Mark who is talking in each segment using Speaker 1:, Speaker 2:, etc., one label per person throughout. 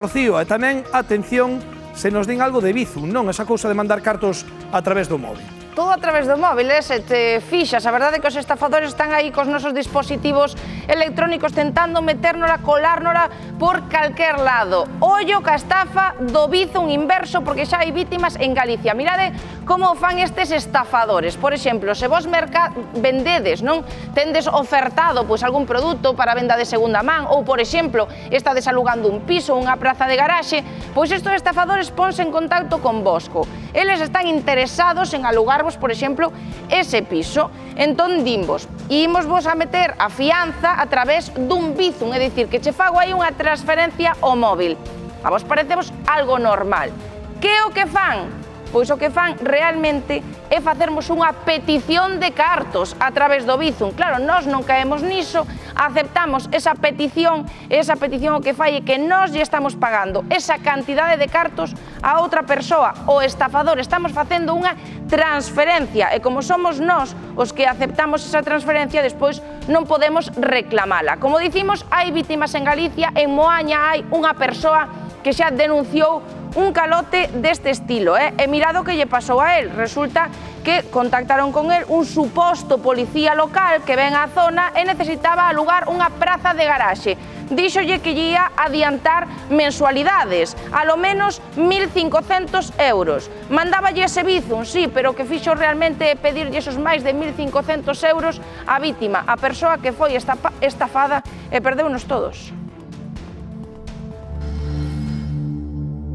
Speaker 1: Rocío, e tamén, atención, se nos din algo de Bizum, non? Esa cousa de mandar cartos a través do móvil.
Speaker 2: Todo a través do móvil, se te fixas, a verdade é que os estafadores están aí cos nosos dispositivos electrónicos tentando metérnola, colárnola por calquer lado. Ollo ca estafa do Bizum inverso, porque xa hai vítimas en Galicia. Mirade como fan estes estafadores. Por exemplo, se vos vendedes, non? Tendes ofertado pois algún produto para venda de segunda man, ou, por exemplo, estades alugando un piso, unha praza de garaxe, pois estes estafadores ponse en contacto con vosco. Eles están interesados en alugarvos, por exemplo, ese piso. Entón, dinvos, imos vos a meter a fianza a través dun Bizum, é dicir, que che fago aí unha transferencia ao móvil. A vos parecemos algo normal. Que é o que fan? Pois o que fan realmente é facermos unha petición de cartos a través do Bizum. Claro, nós non caemos niso, aceptamos esa petición, e esa petición o que fai é que nós lle estamos pagando esa cantidade de cartos a outra persoa, o estafador. Estamos facendo unha transferencia, e como somos nós os que aceptamos esa transferencia, despois non podemos reclamala. Como dicimos, hai vítimas en Galicia, en Moaña hai unha persoa que xa denunciou un calote deste estilo, e mirado que lle pasou a él. Resulta que contactaron con él un suposto policía local que ven á zona e necesitaba alugar unha praza de garaxe. Díxolle que lle ia adiantar mensualidades, a lo menos 1.500 euros. Mandáballe ese Bizum, sí, pero o que fixo realmente é pedirlle esos máis de 1.500 euros á vítima, a persoa que foi estafada, e perdeunos todos.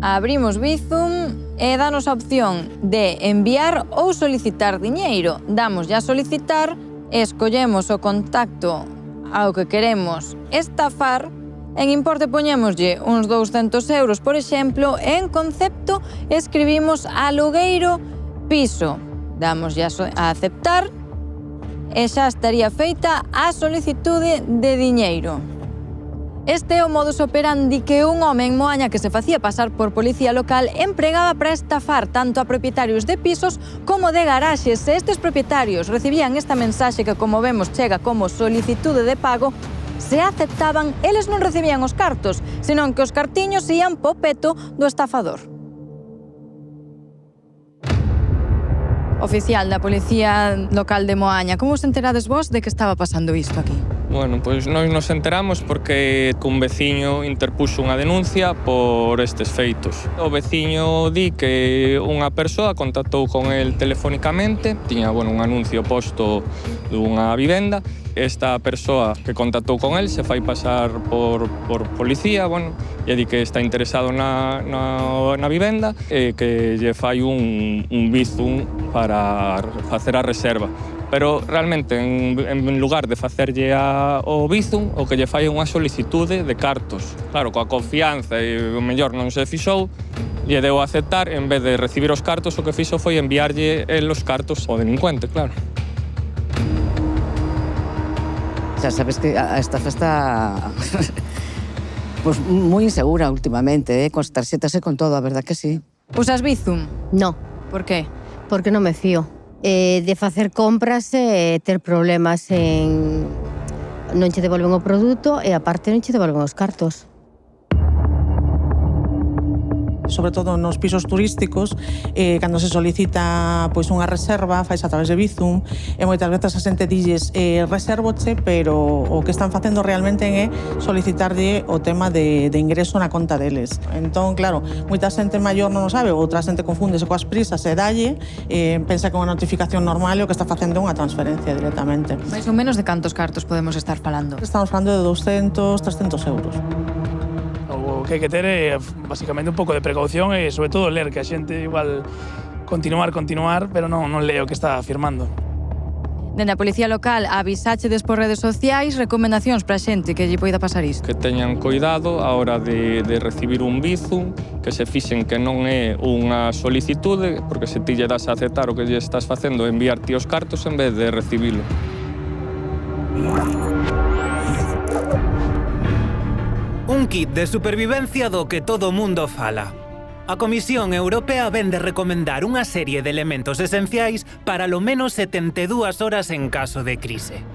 Speaker 3: Abrimos Bizum e danos a opción de enviar ou solicitar diñeiro. Damos a solicitar, escollemos o contacto ao que queremos estafar, en importe poñémoslle uns 200 euros, por exemplo, e en concepto escribimos alugueiro piso. Damos a aceptar e xa estaría feita a solicitude de diñeiro. Este é o modus operandi que un home en Moaña que se facía pasar por policía local empregaba para estafar tanto a propietarios de pisos como de garaxes. Se estes propietarios recibían esta mensaxe que, como vemos, chega como solicitude de pago, se aceptaban, eles non recibían os cartos, senón que os cartiños ían po peto do estafador. Oficial da Policía Local de Moaña, como se enterades vos de que estaba pasando isto aquí?
Speaker 4: Bueno, pois nós nos enteramos porque un veciño interpuxo unha denuncia por estes feitos. O veciño di que unha persoa contactou con el telefónicamente, tiña, un anuncio posto dunha vivenda. Esta persoa que contactou con el se fai pasar por policía, e di que está interesado na vivenda e que lle fai un Bizum para facer a reserva. Pero realmente, en lugar de facerlle o Bizum, o que lle fai é unha solicitude de cartos. Claro, coa confianza e o mellor non se fixou, lle deu a aceptar, en vez de recibir os cartos, o que fixo foi enviarlle os cartos ao delincuente, claro.
Speaker 5: Xa sabes que a estafa está pues moi insegura últimamente, con as tarxetas e con todo, a verdad que sí.
Speaker 3: Usas Bizum?
Speaker 6: No.
Speaker 3: Por qué?
Speaker 6: Porque non me fío. De facer compras e ter problemas en... non che devolven o produto e aparte non che devolven os cartos.
Speaker 7: Sobre todo nos pisos turísticos, cando se solicita unha reserva, fais a través de Bizum, e moitas veces a xente dilles resérvoche, pero o que están facendo realmente é solicitarlle o tema de ingreso na conta deles. Entón, claro, moita xente maior non o sabe, outra xente confúndese coas prisas e dalle, pensa que é unha notificación normal e o que está facendo é unha transferencia directamente.
Speaker 3: Mais ou menos de cantos cartos podemos estar falando?
Speaker 7: Estamos falando de 200, 300 euros.
Speaker 1: O que hai que ter é, basicamente, un pouco de precaución e, sobre todo, ler, que a xente igual continuar, pero non lee o que está afirmando.
Speaker 3: Dende a Policía Local avisáchedes por redes sociais recomendacións para a xente que lle poida pasar isto.
Speaker 4: Que teñan cuidado a hora de recibir un Bizum, que se fixen que non é unha solicitude, porque se ti lle das a aceptar o que lle estás facendo é enviar ti os cartos en vez de recibilo.
Speaker 8: Un kit de supervivencia do que todo mundo fala. A Comisión Europea vén de recomendar unha serie de elementos esenciais para lo menos 72 horas en caso de crise.